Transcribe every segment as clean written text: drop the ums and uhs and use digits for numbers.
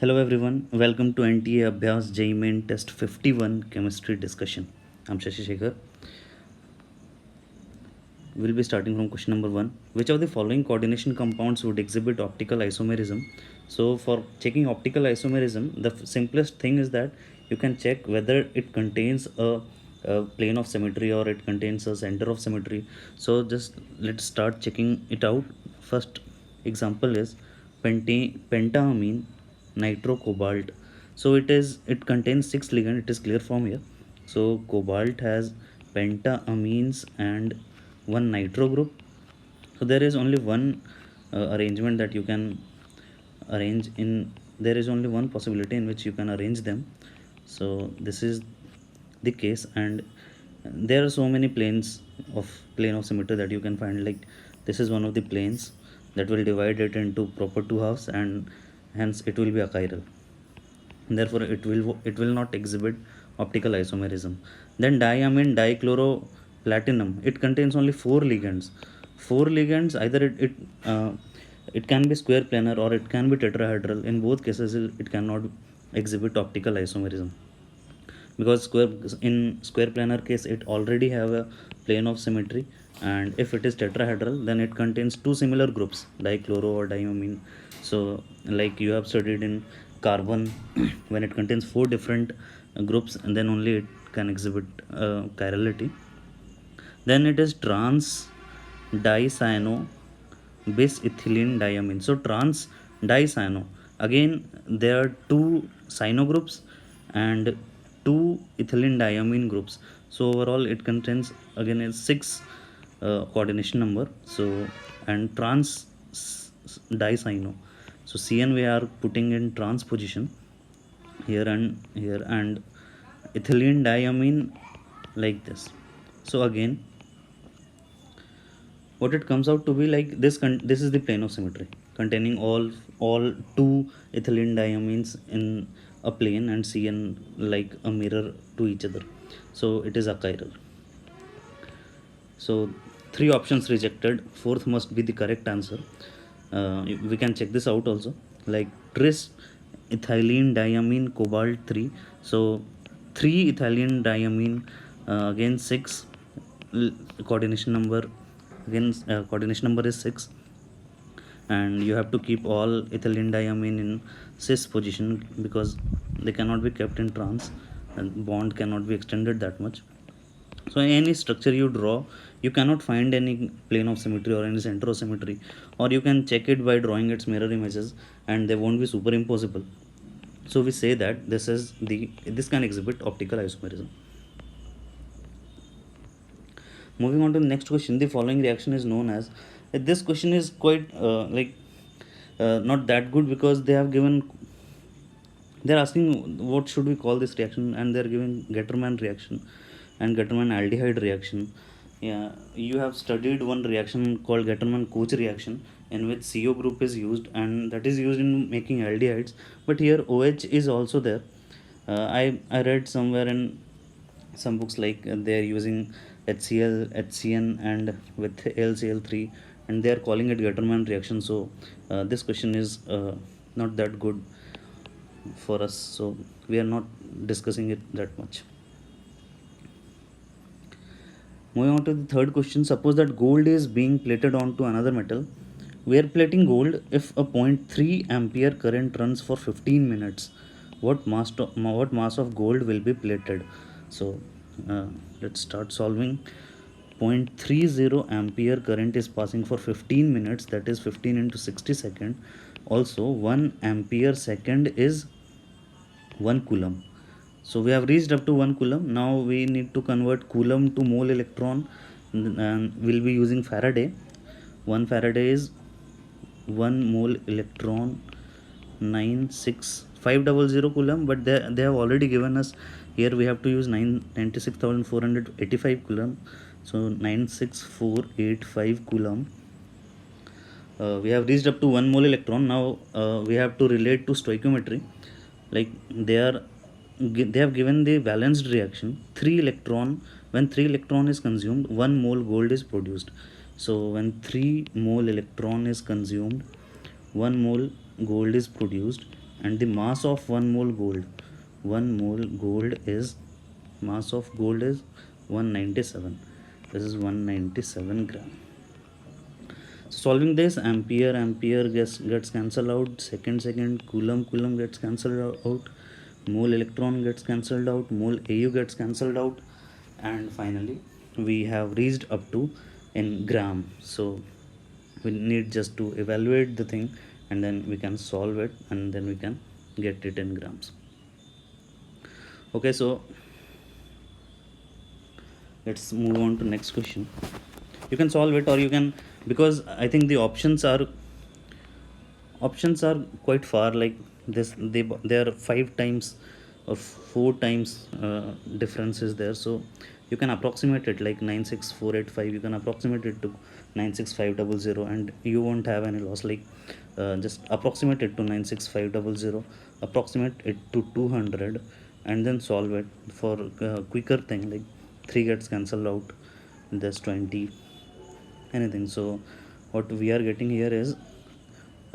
Hello everyone, welcome to NTA Abhyas JEE Main Test 51 Chemistry Discussion. I'm Shashi Shekhar. We'll be starting from question number 1. Which of the following coordination compounds would exhibit optical isomerism? So for checking optical isomerism, the simplest thing is that you can check whether it contains a plane of symmetry or it contains a center of symmetry. So just let's start checking it out. First example is pentamine nitrocobalt. So it contains 6 ligand. It is clear from here. So cobalt has pentamines and one nitro group. So there is only one arrangement that you can arrange in. There is only one possibility in which you can arrange them. So this is the case, and there are so many plane of symmetry that you can find. Like this is one of the planes that will divide it into proper two halves, and hence it will be achiral. Therefore it will not exhibit optical isomerism. Then diamine dichloroplatinum, it contains only four ligands. Either uh, it can be square planar or it can be tetrahedral. In both cases it cannot exhibit optical isomerism, because in square planar case it already have a plane of symmetry, and if it is tetrahedral then it contains two similar groups, dichloro or diamine. So like you have studied in carbon, when it contains four different groups, and then only it can exhibit chirality. Then it is trans dicyano bis-ethylene diamine. So trans dicyano, again there are two cyano groups and two ethylene diamine groups. So overall it contains again is six coordination number. So and trans dicyano, so cn we are putting in trans position here and here, and ethylene diamine like this. So again what it comes out to be like this, this is the plane of symmetry containing all two ethylene diamines in a plane and cn like a mirror to each other. So it is achiral. So three options rejected, fourth must be the correct answer. We can check this out also, like tris ethylene diamine cobalt 3. So 3 ethylene diamine, again 6 coordination number, again coordination number is 6, and you have to keep all ethylene diamine in cis position because they cannot be kept in trans, and bond cannot be extended that much. So any structure you draw, you cannot find any plane of symmetry or any center of symmetry, or you can check it by drawing its mirror images and they won't be superimposable. So we say that this can exhibit optical isomerism. Moving on to the next question, the following reaction is known as. This question is quite not that good, because they're asking what should we call this reaction, and they're giving Getterman reaction and Getterman aldehyde reaction. Yeah, you have studied one reaction called Getterman-Koch reaction, in which CO group is used, and that is used in making aldehydes. But here OH is also there. I read somewhere in some books like they are using HCl, HCN, and with AlCl3, and they are calling it Getterman reaction. So this question is not that good for us, so we are not discussing it that much. Moving on to the third question, suppose that gold is being plated onto another metal. We are plating gold if a 0.3 ampere current runs for 15 minutes. What mass of gold will be plated? So let's start solving. 0.30 ampere current is passing for 15 minutes, that is 15 into 60 second. Also 1 ampere second is 1 coulomb. So we have reached up to 1 coulomb. Now we need to convert coulomb to mole electron, and we'll be using Faraday. 1 Faraday is 1 mole electron, 96500 coulomb, but they have already given us here we have to use 96,485 coulomb. So 96485 coulomb. We have reached up to 1 mole electron. Now we have to relate to stoichiometry. Like they have given the balanced reaction. 3 electron, when 3 electron is consumed, 1 mole gold is produced. So when 3 mole electron is consumed, 1 mole gold is produced. and the mass of 1 mole gold is, mass of gold is 197. This is 197 gram. Solving this, ampere gets cancelled out, second coulomb gets cancelled out, mole electron gets cancelled out, mole au gets cancelled out, and finally we have reached up to in gram. So we need just to evaluate the thing, and then we can solve it, and then we can get it in grams. Okay, so let's move on to next question. You can solve it, or you can, because I think the options are quite far, like this, they are 5 times or 4 times difference is there. So you can approximate it like 96485, you can approximate it to 96500, and you won't have any loss. Like just approximate it to 96500, approximate it to 200, and then solve it for quicker thing. Like 3 gets cancelled out, there's 20, anything. So what we are getting here is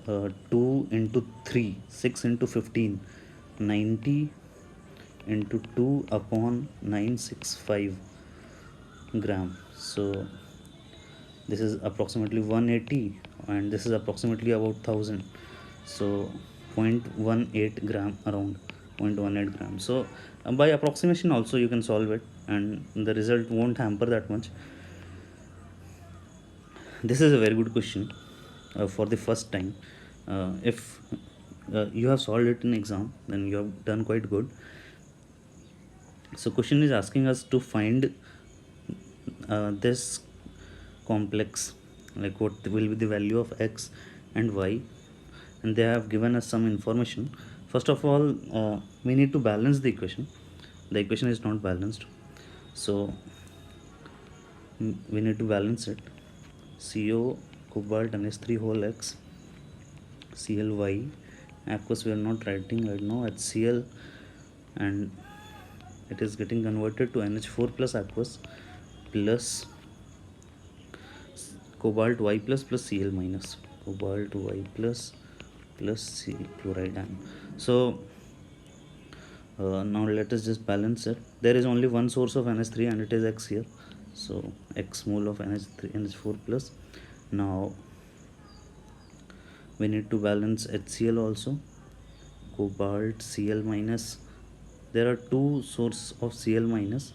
2 into 3, 6 into 15, 90 into 2 upon 965 gram. So this is approximately 180, and this is approximately about 1000. So 0.18 gram, around 0.18 gram. So by approximation also you can solve it, and the result won't hamper that much. This is a very good question for the first time. If you have solved it in exam, then you have done quite good. So question is asking us to find this complex, like what will be the value of x and y, and they have given us some information. First of all, we need to balance the equation. The equation is not balanced, so we need to balance it. CO cobalt NH3 whole x, ClY aqueous we are not writing right now, HCl, and it is getting converted to NH4 plus aqueous plus cobalt Y plus Cl minus, cobalt Y plus C chloride ion. So now let us just balance it. There is only one source of NH3, and it is X here. So X mole of NH3 NH4 plus. Now we need to balance HCl also, cobalt Cl minus. There are two sources of Cl minus.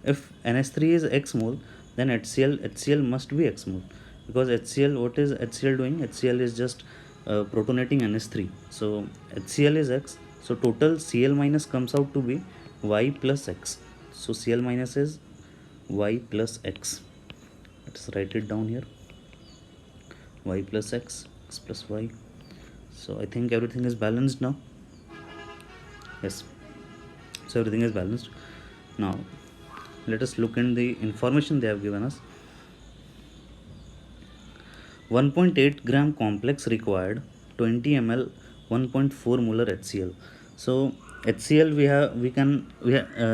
If NH3 is X mole, then HCl must be X mole, because HCl, what is HCl doing? HCl is just protonating NH3. So HCl is X, so total Cl minus comes out to be Y plus X. So Cl minus is Y plus X. Let's write it down here, Y plus X, X plus Y. So I think everything is balanced now. Yes, so everything is balanced. Now let us look in the information they have given us. 1.8 gram complex required, 20 ml, 1.4 molar HCl. So HCl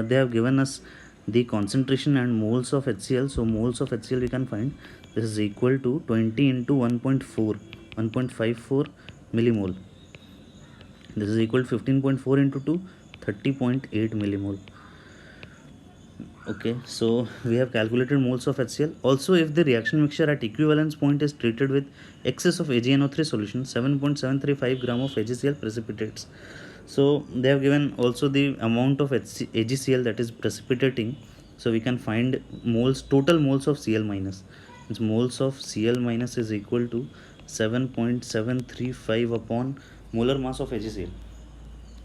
they have given us the concentration and moles of HCl. So moles of HCl we can find. This is equal to 20 into 1.4, 1.54 millimole. This is equal to 15.4 into 2, 30.8 millimole. Okay, so we have calculated moles of HCl. Also, if the reaction mixture at equivalence point is treated with excess of AgNO3 solution, 7.735 gram of AgCl precipitates. So they have given also the amount of AgCl that is precipitating. So we can find moles, total moles of Cl minus. It's moles of Cl minus is equal to 7.735 upon molar mass of AgCl.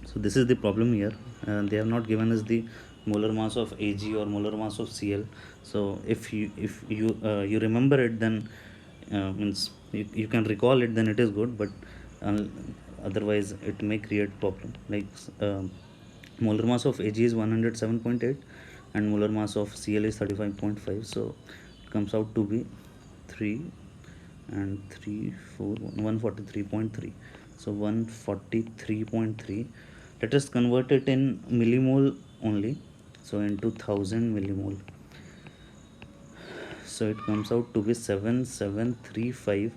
So this is the problem here. They have not given us the molar mass of Ag or molar mass of Cl. So if you remember it, then means you can recall it, then it is good. But otherwise it may create problem. Like molar mass of Ag is 107.8 and molar mass of Cl is 35.5. So it comes out to be 3 and 3 4 143.3. So 143.3. Let us convert it in millimole only. So into 1000 millimole. So it comes out to be 7735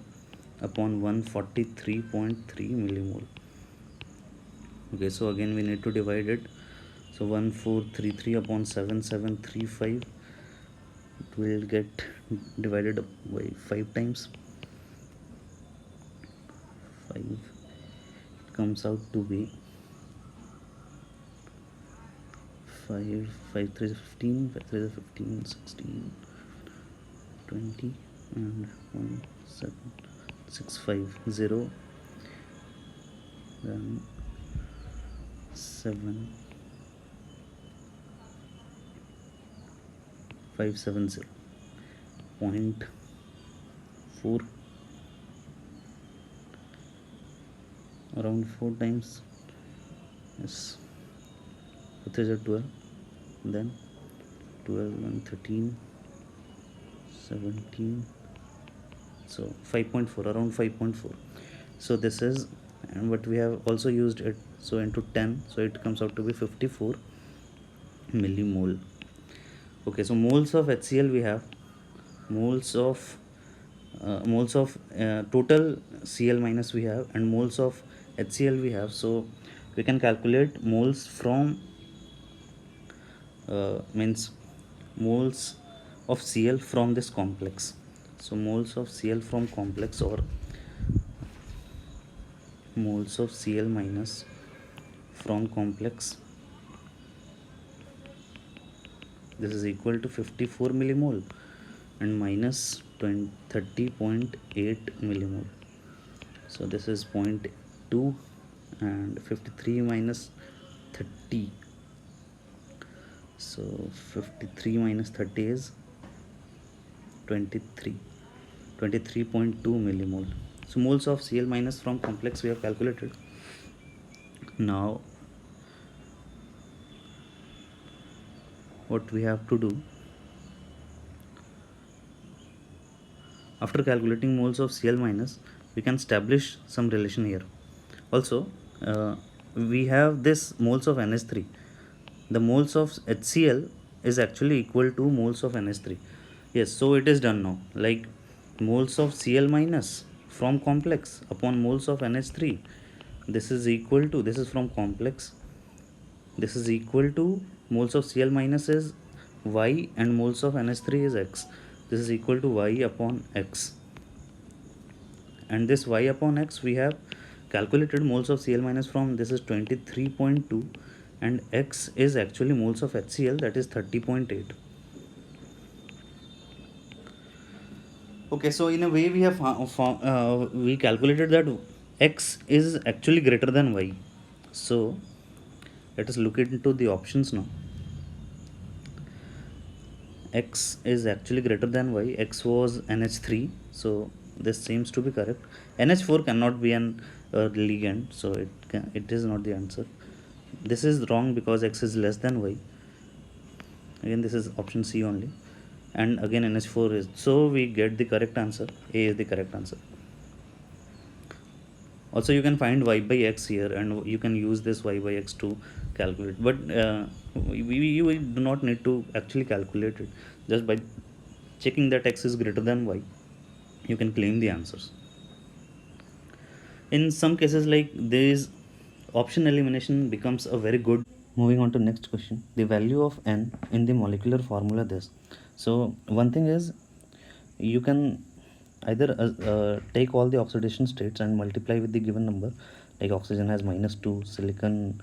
upon 143.3 millimole. Okay, so again we need to divide it. So 1433 upon 7735, it will get divided by 5 times. 5, it comes out to be 5, 5 3 is 15, 5 3 is 15, 16, 20, and 1 7 6 5 0, then 7 5 7 0, 0.4, around 4 times. Yes, 3 is 12, then 12 and 13, 17, so 5.4, around 5.4. So this is, and what we have also used it, so into 10, so it comes out to be 54 millimole. Okay, so moles of HCl we have, moles of total Cl minus we have, and moles of HCl we have. So we can calculate moles from means moles of Cl from this complex. So moles of Cl from complex, or moles of Cl minus from complex, this is equal to 54 millimole and minus 30.8 millimole. So this is 0.2, and 53 minus 30, so 53 minus 30 is 23, 23.2 millimole. So moles of Cl minus from complex we have calculated. Now what we have to do, after calculating moles of Cl minus, we can establish some relation here. Also, we have this moles of NH3. The moles of HCl is actually equal to moles of NH3. Yes, so it is done now. Like moles of Cl minus from complex upon moles of NH3. This is equal to, this is from complex. This is equal to moles of Cl minus is Y and moles of NH3 is X. This is equal to Y upon X. And this Y upon X, we have calculated moles of Cl minus from, this is 23.2, and X is actually moles of HCl, that is 30.8. Okay, so in a way we have we calculated that X is actually greater than Y. So let us look into the options now. X is actually greater than Y. X was NH3, so this seems to be correct. NH4 cannot be an ligand, so it is not the answer. This is wrong because X is less than Y. Again, this is option C only, and again NH4 is, so we get the correct answer. A is the correct answer. Also, you can find Y by X here, and you can use this Y by X to calculate, but we do not need to actually calculate it. Just by checking that X is greater than Y, you can claim the answers. In some cases like this, option elimination becomes a very good. Moving on to next question, the value of N in the molecular formula this. So one thing is, you can either take all the oxidation states and multiply with the given number, like oxygen has -2, silicon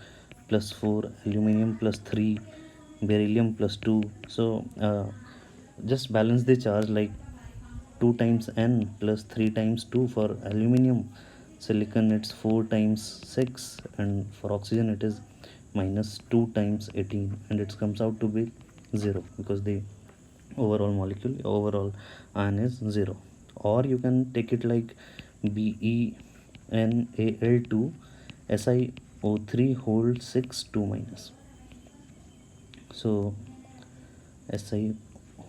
+4, aluminium +3, beryllium +2. So just balance the charge, like 2 times n plus 3 times 2 for aluminium, silicon it's 4 times 6, and for oxygen it is -2 times 18, and it comes out to be 0 because the overall molecule, overall ion is 0. Or you can take it like BeNal2 SiO3 hold 6 2 minus. So Si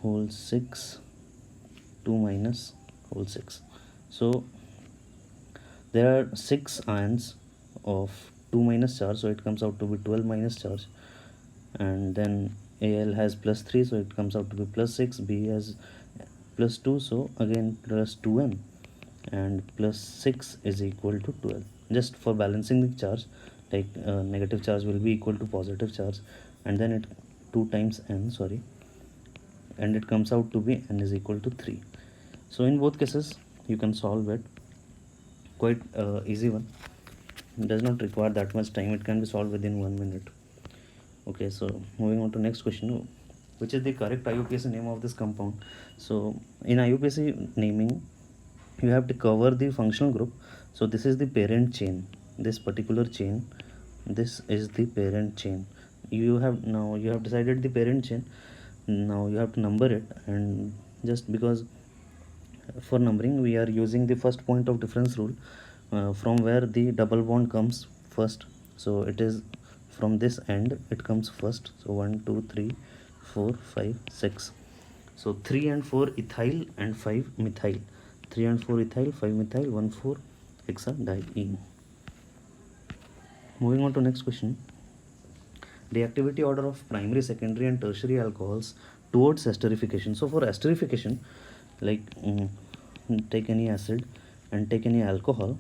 hold 6 2 minus hold 6. So there are 6 ions of 2 minus charge, so it comes out to be 12 minus charge, and then Al has +3, so it comes out to be +6. B has +2, so again +2n, and +6 is equal to 12. Just for balancing the charge, like negative charge will be equal to positive charge, and then it 2 times n, sorry, and it comes out to be n is equal to 3. So in both cases you can solve it, quite easy one, it does not require that much time, it can be solved within 1 minute. Okay, so moving on to next question, which is the correct IUPAC name of this compound? So in IUPAC naming you have to cover the functional group. So this is the parent chain, this particular chain, this is the parent chain. You have now you have decided the parent chain, now you have to number it, and just because for numbering we are using the first point of difference rule, from where the double bond comes first. So it is from this end it comes first. So 1 2 3 4 5 6. So 3 and 4 ethyl and 5 methyl, 3 and 4 ethyl, 5 methyl, 1 4 hexadiene. Moving on to next question, reactivity order of primary, secondary and tertiary alcohols towards esterification. So for esterification, like take any acid and take any alcohol,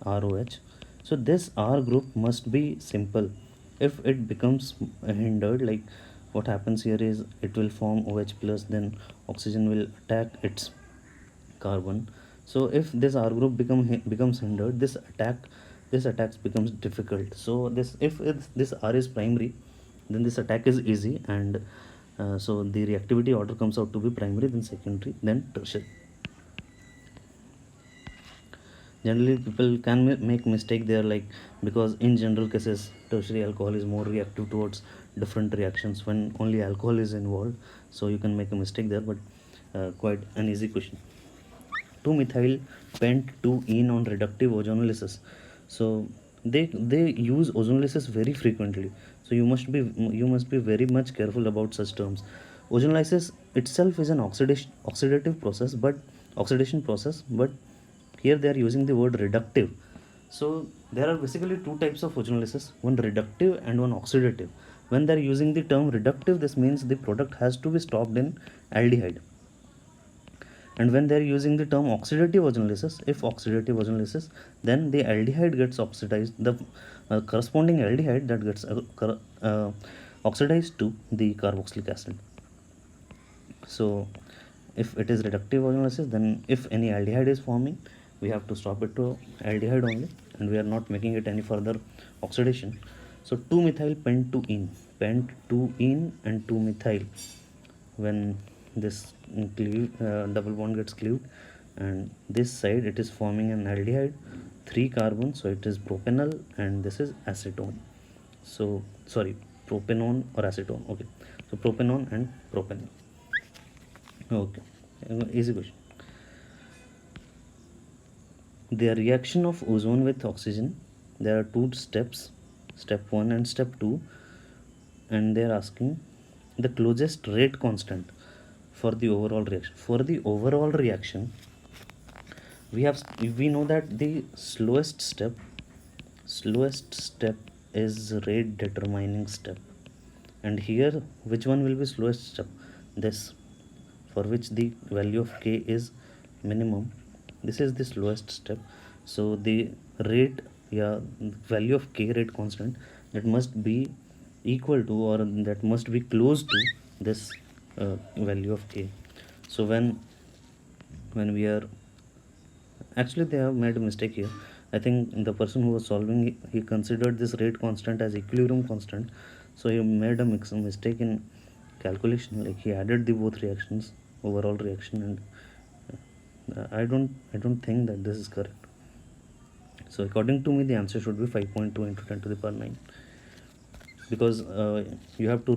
ROH, so this R group must be simple. If it becomes hindered, like what happens here is it will form OH plus, then oxygen will attack its carbon. So if this R group becomes hindered, this attacks becomes difficult. So this R is primary, then this attack is easy, and so the reactivity order comes out to be primary, then secondary, then tertiary. Generally people can make mistake there, like because in general cases tertiary alcohol is more reactive towards different reactions when only alcohol is involved, so you can make a mistake there, but quite an easy question. 2-methyl pent 2-ene on reductive ozonolysis. So they use ozonolysis very frequently, so you must be very much careful about such terms. Ozonolysis itself is an oxidation process, but here they are using the word reductive. So there are basically two types of ozonolysis, one reductive and one oxidative. When they are using the term reductive, this means the product has to be stopped in aldehyde. And when they are using the term oxidative ozonolysis, if oxidative ozonolysis, then the aldehyde gets oxidized, the corresponding aldehyde that gets oxidized to the carboxylic acid. So if it is reductive ozonolysis, then if any aldehyde is forming, we have to stop it to aldehyde only, and we are not making it any further oxidation. So 2-methyl pent 2-ene and 2-methyl, when this double bond gets cleaved, and this side it is forming an aldehyde, 3 carbon, so it is propanol, and this is acetone. So sorry, propanone or acetone. Okay, so propanone and propanol. Okay, easy question. The reaction of ozone with oxygen, there are two steps, step 1 and step 2, and they are asking the closest rate constant for the overall reaction. For the overall reaction, we know that the slowest step is rate determining step, and here which one will be slowest step? This, for which the value of k is minimum, this is the slowest step. So the rate, value of k, rate constant, that must be equal to, or that must be close to this value of k. So when we are, actually they have made a mistake here. I think the person who was solving, he considered this rate constant as equilibrium constant, so he made a mistake in calculation, like he added the both reactions, overall reaction, and I don't think that this is correct. So according to me, the answer should be 5.2 into 10 to the power 9, because you have to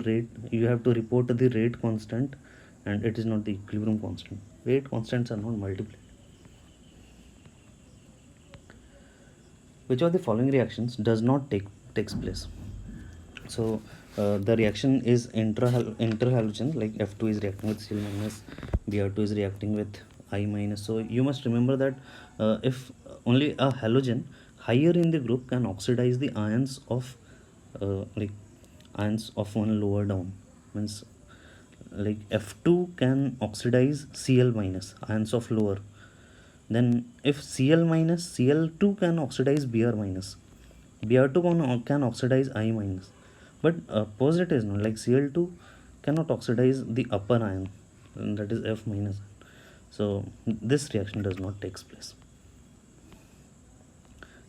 report the rate constant, and it is not the equilibrium constant. Rate constants are not multiplied. Which of the following reactions does not takes place? So the reaction is interhalogen, like F2 is reacting with Cl minus, Br2 is reacting with I minus. So you must remember that if only a halogen higher in the group can oxidize the ions of ions of one lower down, means like F2 can oxidize Cl minus, ions of lower. Then if Cl minus, Cl2 can oxidize Br minus. Br2 can oxidize I minus, but opposite is not, like Cl2 cannot oxidize the upper ion, and that is F minus. So this reaction does not takes place.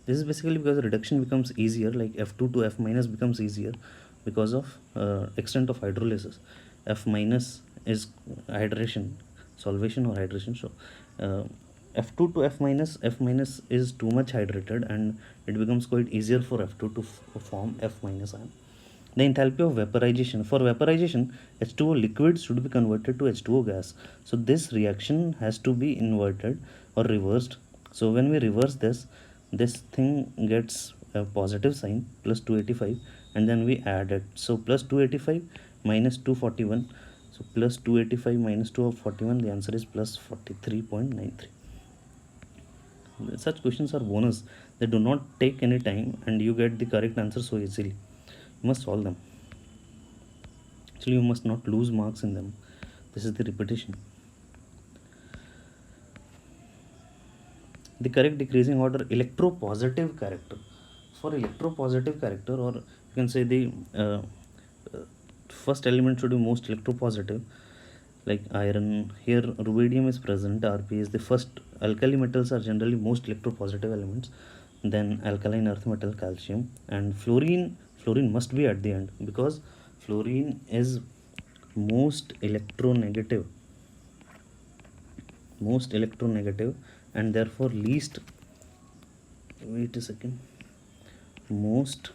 This is basically because reduction becomes easier, like F2 to F minus becomes easier because of extent of hydrolysis. F minus is hydration, solvation or hydration. So uh, F2 to F minus is too much hydrated, and it becomes quite easier for F2 to form F minus ion. The enthalpy of vaporization. For vaporization, H2O liquid should be converted to H2O gas. So this reaction has to be inverted or reversed. So when we reverse this thing gets a positive sign, plus 285, and then we add it. So plus 285 minus 241. So plus 285 minus 241, the answer is plus 43.93. Such questions are bonus. They do not take any time, and you get the correct answer so easily. You must solve them. Actually, you must not lose marks in them. This is the repetition. The correct decreasing order, electropositive character. For electropositive character, or you can say the first element should be most electropositive, like iron. Here rubidium is present, Rp is the first. Alkali metals are generally most electropositive elements, then alkaline earth metal, calcium, and fluorine must be at the end, because fluorine is most electronegative, and therefore least, wait a second, most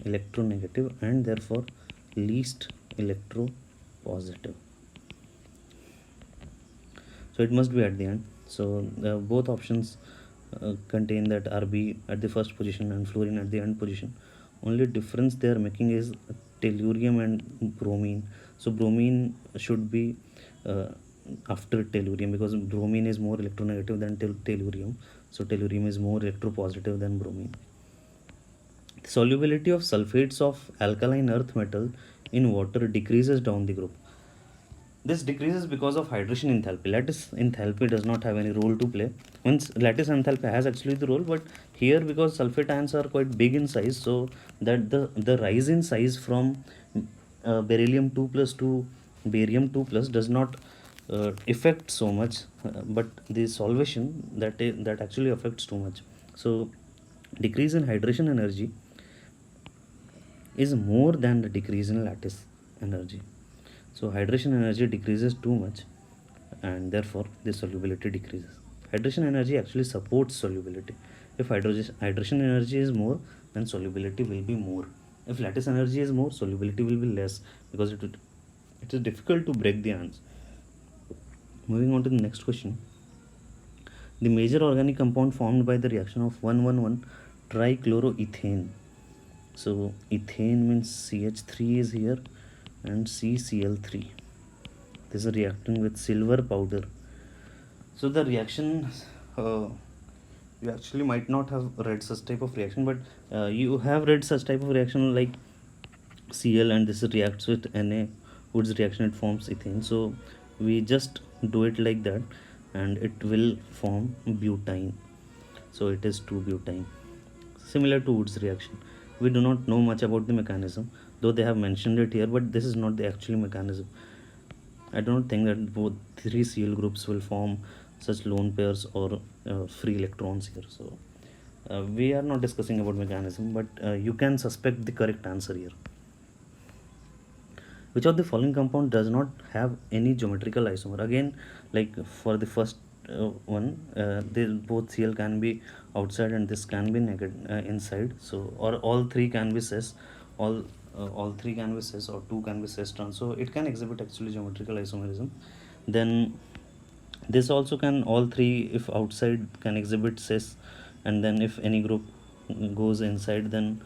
electronegative and therefore least electropositive. So it must be at the end. So both options contain that Rb at the first position and fluorine at the end position. Only difference they are making is tellurium and bromine. So bromine should be after tellurium, because bromine is more electronegative than tellurium. So tellurium is more electropositive than bromine. The solubility of sulfates of alkaline earth metal in water decreases down the group. This decreases because of hydration enthalpy. Lattice enthalpy does not have any role to play. Once lattice enthalpy has actually the role, but here because sulfate ions are quite big in size, so that the rise in size from beryllium 2 plus to barium 2 plus does not affect so much, but the solvation that actually affects too much. So decrease in hydration energy is more than the decrease in lattice energy. So hydration energy decreases too much, and therefore the solubility decreases. Hydration energy actually supports solubility. If hydration energy is more, then solubility will be more. If lattice energy is more, solubility will be less, because it is difficult to break the ions. Moving on to the next question. The major organic compound formed by the reaction of 1,1,1 trichloroethane. So ethane means CH3 is here, and CCl3. This is reacting with silver powder. So the reaction, you actually might not have read such type of reaction, but you have read such type of reaction like Cl, and this reacts with Na. Wood's reaction, it forms ethane. So we just do it like that, and it will form butane. So it is 2-butane, similar to Wood's reaction. We do not know much about the mechanism, though they have mentioned it here, but this is not the actual mechanism. I don't think that both three Cl groups will form such lone pairs or free electrons here. So we are not discussing about mechanism, but you can suspect the correct answer here. Which of the following compound does not have any geometrical isomer? Again, like for the first one, both Cl can be outside and this can be inside. So, or all three can be cis, all three can be cis, or two can be cis trans. So it can exhibit actually geometrical isomerism. Then this also can, all three if outside can exhibit cis, and then if any group goes inside, then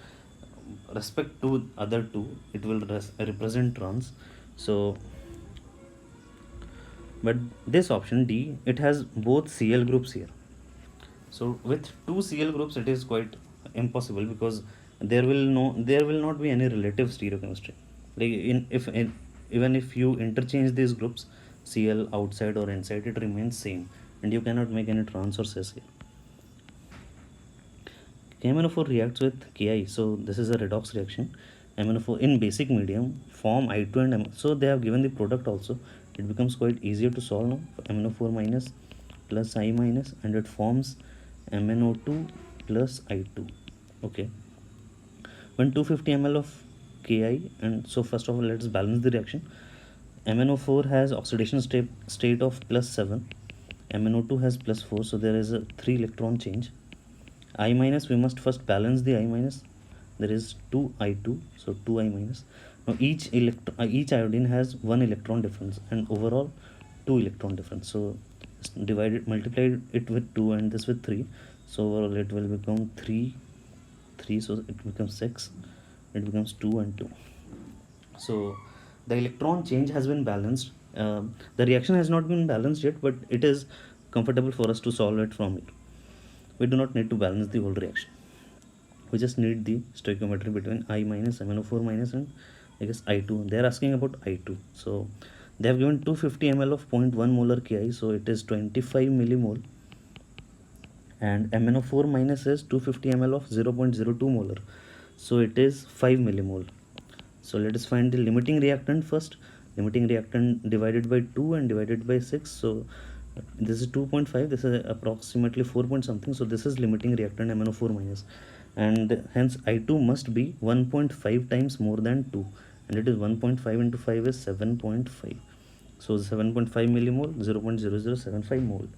respect to other two it will represent trans. So but this option D, it has both Cl groups here. So with two Cl groups it is quite impossible, because there will not be any relative stereochemistry. Like even if you interchange these groups, Cl outside or inside, it remains same, and you cannot make any trans or cis here. KMnO4 reacts with Ki, so this is a redox reaction. MnO4 in basic medium form I2 and so they have given the product also. It becomes quite easier to solve now. MnO4 minus plus I minus, and it forms MnO2 plus I2. Okay, when 250 ml of Ki, and so first of all let's balance the reaction. MnO4 has oxidation state of plus 7, MnO2 has plus 4, so there is a 3 electron change. I minus, we must first balance the I minus. There is 2 I2, so 2 I minus. Now each iodine has 1 electron difference, and overall 2 electron difference. So multiply it with 2 and this with 3. So overall it will become 3, 3. So it becomes 6. It becomes 2 and 2. So the electron change has been balanced. The reaction has not been balanced yet, but it is comfortable for us to solve it from it. We do not need to balance the whole reaction. We just need the stoichiometry between I minus, MnO4 minus, and I guess I2. They are asking about I2. So they have given 250 ml of 0.1 molar Ki, so it is 25 millimole. And MnO4 minus is 250 ml of 0.02 molar, so it is 5 millimole. So let us find the limiting reactant first. Limiting reactant divided by 2 and divided by 6, so this is 2.5, this is approximately 4 point something, so this is limiting reactant MnO4 minus, and hence I2 must be 1.5 times more than 2, and it is 1.5 into 5 is 7.5, so 7.5 millimole, 0.0075 mole.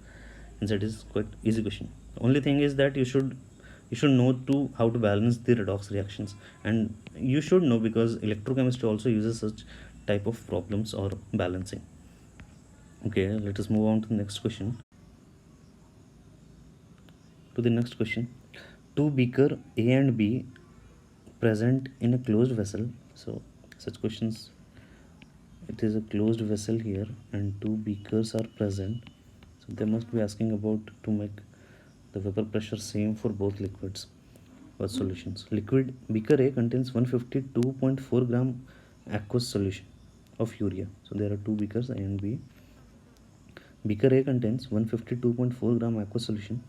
And that is quite easy question. The only thing is that you should know how to balance the redox reactions, and you should know because electrochemistry also uses such type of problems or balancing. Okay, let us move on to the next question. Two beaker A and B present in a closed vessel. So such questions, it is a closed vessel here and two beakers are present, so they must be asking about to make the vapor pressure same for both liquids or solutions. Liquid beaker A contains 152.4 gram aqueous solution of urea. So there are two beakers A and B. Beaker A contains 152.4 gram aqueous solution,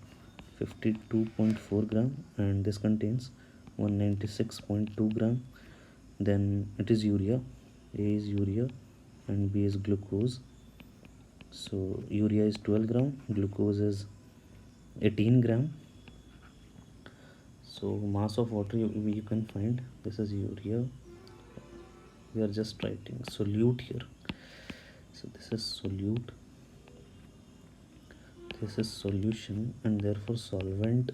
52.4 gram, and this contains 196.2 gram. Then it is urea. A is urea and B is glucose. So urea is 12 gram, glucose is 18 gram. So mass of water you can find. This is urea. We are just writing solute here. So this is solute. This is solution, and therefore solvent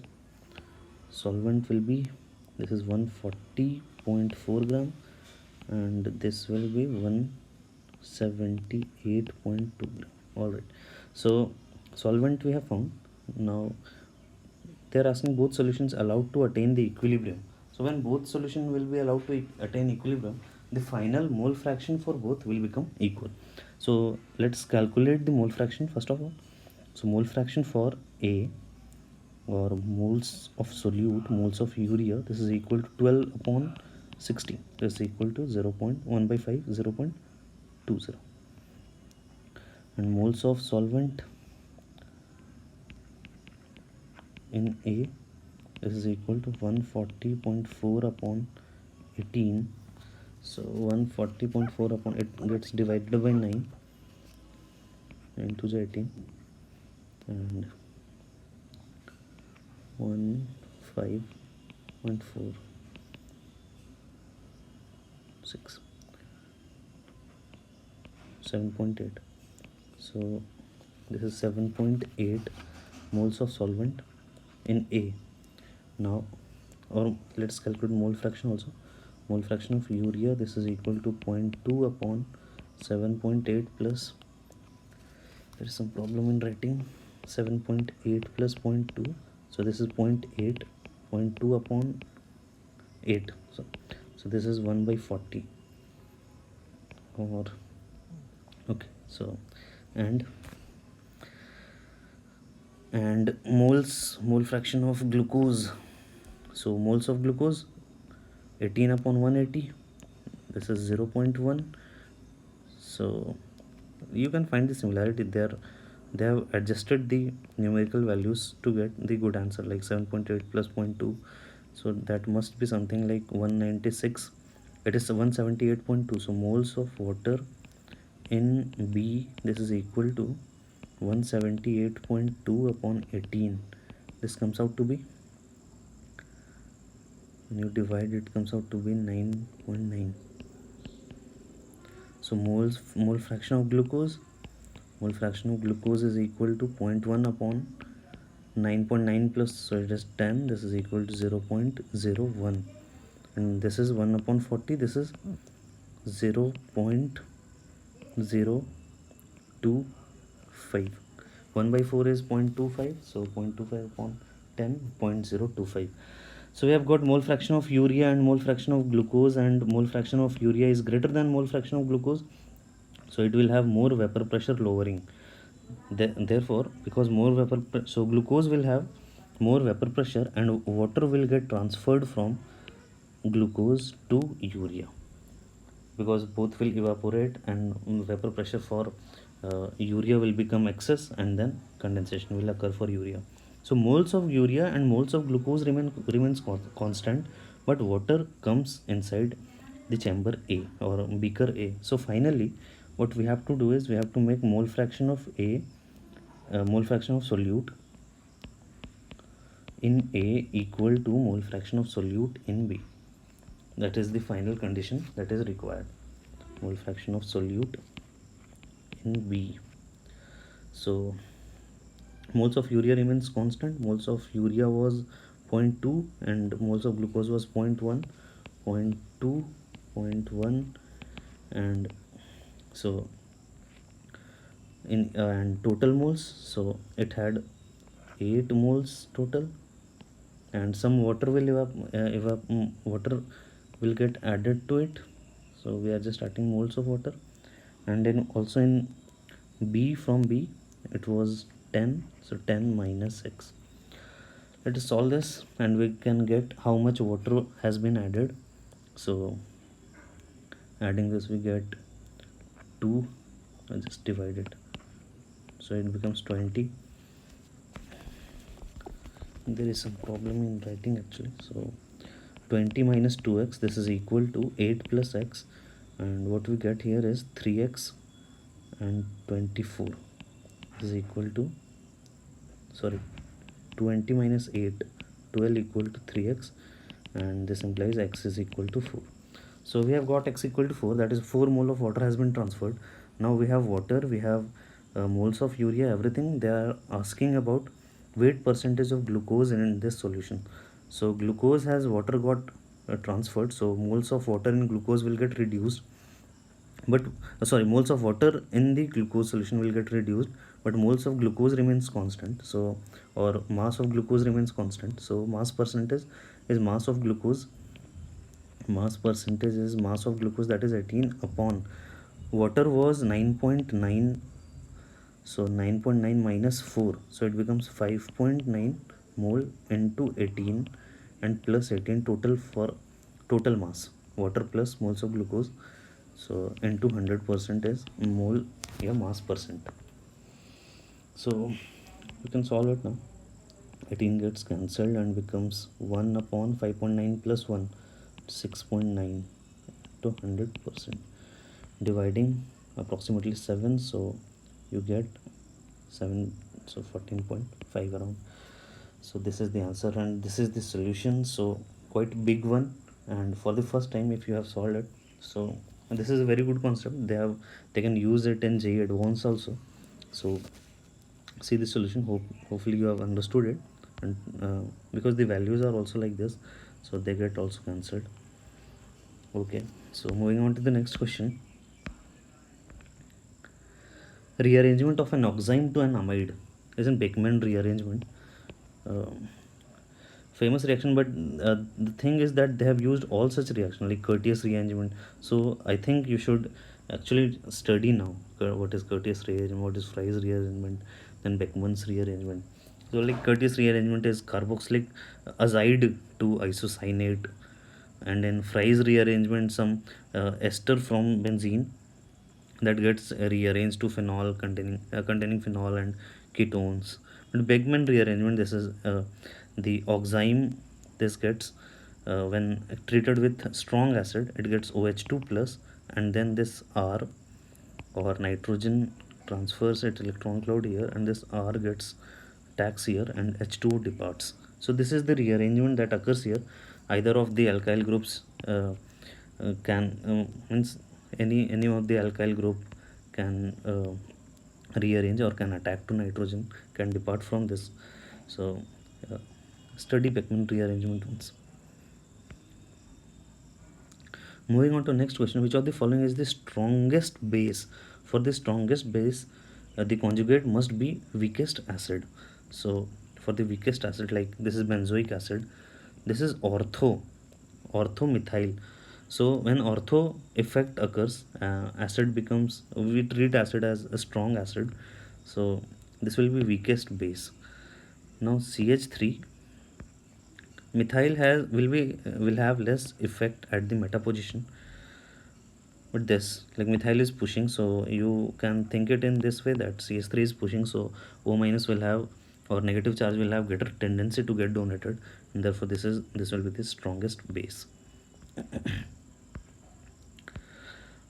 will be, this is 140.4 gram and this will be 178.2 gram. All right, so solvent we have found. Now they are asking both solutions allowed to attain the equilibrium. So when both solution will be allowed to attain equilibrium, the final mole fraction for both will become equal. So let's calculate the mole fraction first of all. So mole fraction for A, or moles of solute, moles of urea, this is equal to 12 upon 60. This is equal to 0.1 by 5, 0.20. And moles of solvent in A, this is equal to 140.4 upon 18. So 140.4 upon, it gets divided by 9 into the 18, and 15.4 6 7.8. So this is 7.8 moles of solvent in A. Now, or let's calculate mole fraction also. Mole fraction of urea, this is equal to 0.2 upon 7.8 plus, there is some problem in writing, 7.8 plus 0.2, so this is 0.8, 0.2 upon 8, so this is 1 by 40, or okay. So and mole fraction of glucose, so moles of glucose 18 upon 180, this is 0.1. so you can find the similarity there. They have adjusted the numerical values to get the good answer, like 7.8 plus 0.2 So that must be something like 196. It is 178.2. So moles of water in B, this is equal to 178.2 upon 18. This comes out to be, when you divide, it comes out to be 9.9. So mole fraction of glucose, is equal to zero point 0.1 upon 9.9 plus, so it is 10. This is equal to 0.01, and this is 1 upon 40. This is 0.025. 1 by 4 is 0.25, so 0.25 upon 10, 0.025. So we have got mole fraction of urea and mole fraction of glucose, and mole fraction of urea is greater than mole fraction of glucose, so it will have more vapor pressure lowering. Therefore, because so glucose will have more vapor pressure and water will get transferred from glucose to urea, because both will evaporate and vapor pressure for urea will become excess, and then condensation will occur for urea. So moles of urea and moles of glucose remains constant, but water comes inside the chamber A or beaker A. So finally what we have to do is we have to make mole fraction of A, mole fraction of solute in A equal to mole fraction of solute in B. That is the final condition that is required. Mole fraction of solute in B. So moles of urea remains constant. Moles of urea was 0.2 and moles of glucose was 0.1, 0.2, 0.1, and so in and total moles, so it had 8 moles total, and some water will water will get added to it, so we are just adding moles of water. And then also in B, from B it was 10, so 10 minus 6. Let us solve this and we can get how much water has been added. So adding this we get 2, I just divide it, so it becomes 20. There is some problem in writing actually, so 20 minus 2x, this is equal to 8 plus x, and what we get here is 3x and 24 is equal to, sorry, 20 minus 8, 12 equal to 3x, and this implies x is equal to 4. So we have got x equal to 4, that is 4 mole of water has been transferred. Now we have water, we have moles of urea, everything. They are asking about weight percentage of glucose in this solution. So glucose has water got transferred, so moles of water in glucose will get reduced, but sorry, moles of water in the glucose solution will get reduced, but moles of glucose remains constant, so or mass of glucose remains constant. So mass percentage is mass of glucose, that is 18 upon water was 9.9, so 9.9 minus 4, so it becomes 5.9 mole into 18 and plus 18 total for total mass, water plus moles of glucose, so into 100% is mole, yeah, mass percent. So you can solve it now. 18 gets cancelled and becomes 1 upon 5.9 plus 1, 6.9 to 100%, dividing approximately 7, so you get 7, so 14.5 around. So this is the answer and this is the solution, so quite big one, and for the first time if you have solved it, so this is a very good concept. They can use it in JEE Advanced also. So see the solution, hopefully you have understood it, and because the values are also like this, so they get also cancelled. Okay, so moving on to the next question. Rearrangement of an oxime to an amide is in Beckmann rearrangement. Famous reaction, but the thing is that they have used all such reaction like Curtius rearrangement. So I think you should actually study now what is Curtius rearrangement, what is Fry's rearrangement, then Beckmann's rearrangement. So like Curtius rearrangement is carboxylic azide to isocyanate, and in Fry's rearrangement some ester from benzene that gets rearranged to phenol containing phenol and ketones. But Beckmann rearrangement, this is the oxime this gets when treated with strong acid, it gets OH2 plus, and then this R or nitrogen transfers its electron cloud here, and this R gets tax here, and H2O departs. So this is the rearrangement that occurs here. Either of the alkyl groups can means any of the alkyl group can rearrange or can attack to nitrogen, can depart from this. So study Beckmann rearrangement once. Moving on to next question, which of the following is the strongest base? For the strongest base, the conjugate must be weakest acid. So for the weakest acid, like this is benzoic acid, this is orthomethyl. So when ortho effect occurs, acid becomes, we treat acid as a strong acid, so this will be weakest base. Now CH3 methyl will have less effect at the meta position, but this, like methyl is pushing, so you can think it in this way that CH3 is pushing, so O minus will have, or negative charge will have greater tendency to get donated, and therefore this will be the strongest base.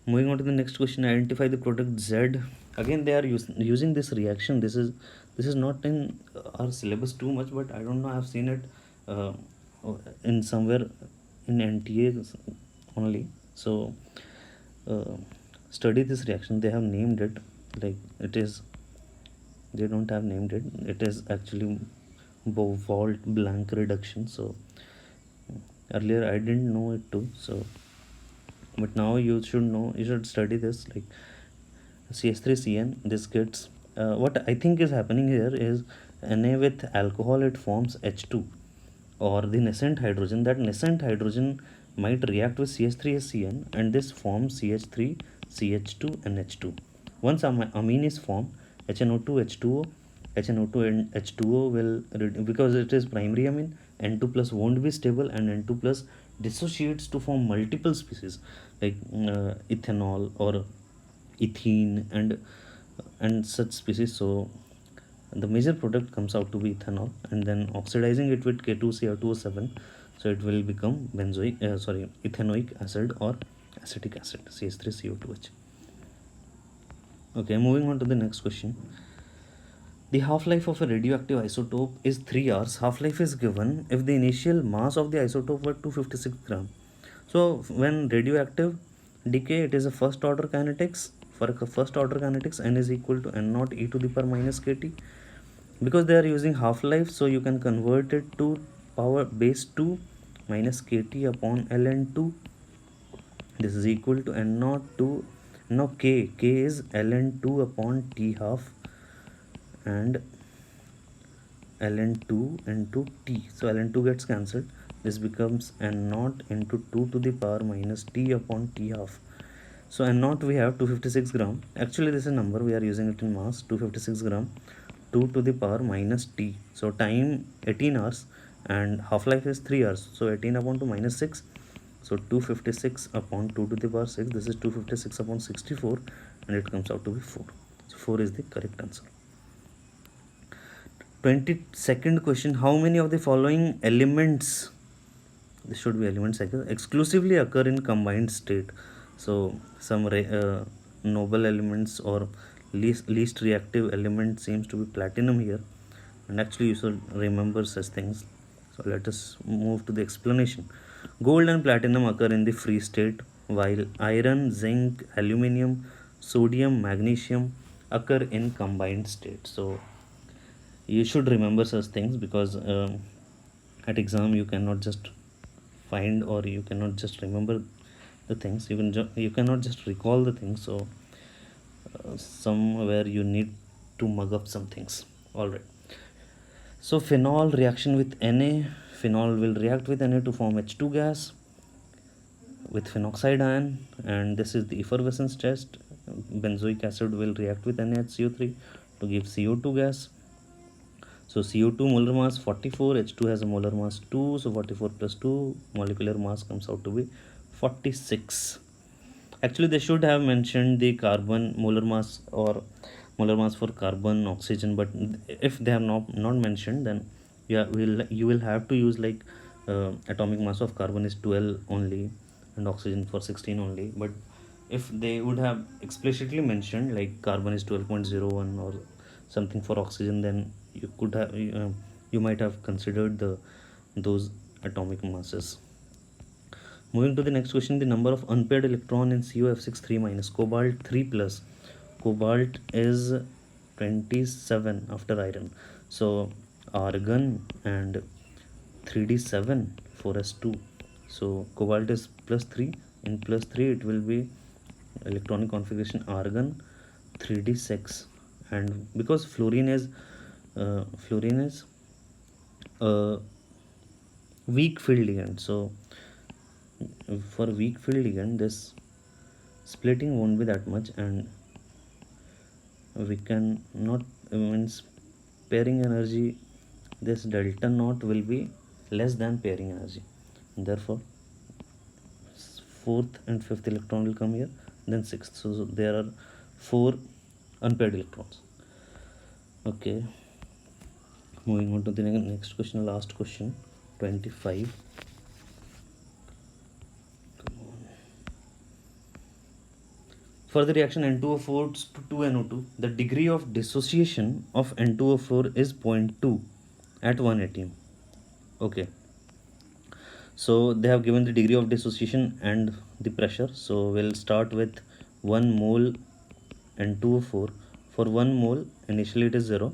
Moving on to the next question, identify the product Z. Again they are using this reaction. This is not in our syllabus too much, but I don't know, I have seen it in somewhere in NTA only. So study this reaction. They have named it, like it is, they don't have named it, it is actually Bouvalt blank reduction. So earlier I didn't know it too, so but now you should know, you should study this. Like CH3CN, this gets what I think is happening here is Na with alcohol, it forms H2 or the nascent hydrogen. That nascent hydrogen might react with CH3SCN, and this forms CH3 CH2 NH2. Once amine is formed, HNO2 H2O, HNO2 and H2O will, because it is primary amine, N2 plus won't be stable, and N2 plus dissociates to form multiple species like ethanol or ethene and such species. So the major product comes out to be ethanol, and then oxidizing it with K2Cr2O7, so it will become ethanoic acid or acetic acid, CH3CO2H. Okay, moving on to the next question. The half-life of a radioactive isotope is 3 hours. Half-life is given if the initial mass of the isotope were 256 gram. So when radioactive decay, it is a first order kinetics. For a first order kinetics, n is equal to n naught e to the power minus kt. Because they are using half-life, so you can convert it to power base 2 minus kt upon ln2. This is equal to n naught to, now k is ln2 upon t half and ln2 into t. So ln2 gets cancelled. This becomes n naught into 2 to the power minus t upon t half. So n naught we have 256 gram. Actually this is a number, we are using it in mass, 256 gram, 2 to the power minus t. So time 18 hours and half-life is 3 hours. So 18 upon 2 minus 6. So 256 upon 2 to the power 6. This is 256 upon 64, and it comes out to be 4. So 4 is the correct answer. 22nd question, how many of the following elements, this should be element cycle, exclusively occur in combined state? So some noble elements or least reactive element seems to be platinum here, and actually you should remember such things. So let us move to the explanation. Gold and platinum occur in the free state, while iron, zinc, aluminium, sodium, magnesium occur in combined state. So you should remember such things, because at exam you cannot just find, or you cannot just remember the things, you cannot just recall the things. So somewhere you need to mug up some things. All right, so phenol reaction with Na, phenol will react with Na to form H2 gas with phenoxide ion, and this is the effervescence test. Benzoic acid will react with NaHCO3 to give CO2 gas. So CO2 molar mass 44, H2 has a molar mass 2, so 44 plus 2, molecular mass comes out to be 46. Actually they should have mentioned the carbon molar mass or molar mass for carbon, oxygen, but if they have not mentioned, then you will have to use like atomic mass of carbon is 12 only and oxygen for 16 only. But if they would have explicitly mentioned like carbon is 12.01 or something for oxygen, then you could have you might have considered those atomic masses. Moving to the next question, the number of unpaired electron in CuF6 3 minus, cobalt 3 plus. Cobalt is 27 after iron. So argon and 3d7 4s2. So cobalt is plus 3. In plus 3 it will be electronic configuration argon 3d6, and because fluorine is a weak field ligand, so for weak field ligand this splitting won't be that much, and we can not means pairing energy, this delta naught will be less than pairing energy. Therefore fourth and fifth electron will come here, then sixth. So there are four unpaired electrons. Okay, moving on to the next question, last question, 25. For the reaction N2O4 to 2NO2, the degree of dissociation of N2O4 is 0.2 at 1 atm. Okay, so they have given the degree of dissociation and the pressure. So we'll start with 1 mole N2O4. For 1 mole, initially it is 0,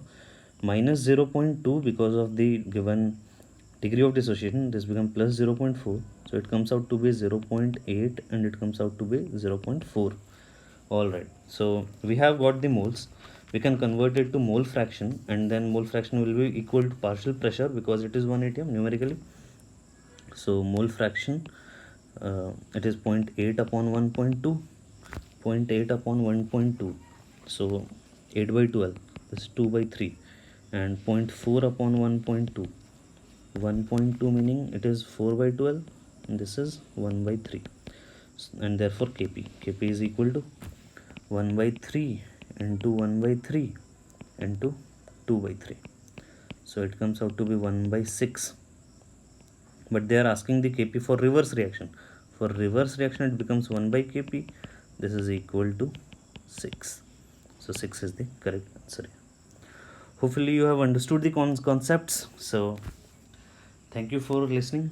minus 0.2 because of the given degree of dissociation, this becomes plus 0.4. So it comes out to be 0.8 and it comes out to be 0.4. All right, so we have got the moles. We can convert it to mole fraction, and then mole fraction will be equal to partial pressure because it is 1 atm numerically. So mole fraction, it is 0.8 upon 1.2, 0.8 upon 1.2. So 8 by 12, this is 2 by 3, and 0.4 upon 1.2. 1.2 meaning it is 4 by 12, and this is 1 by 3, and therefore Kp is equal to 1 by 3 into 1 by 3 into 2 by 3. So it comes out to be 1 by 6. But they are asking the Kp for reverse reaction. For reverse reaction it becomes 1 by Kp. This is equal to 6. So 6 is the correct answer. Hopefully you have understood the concepts. So thank you for listening.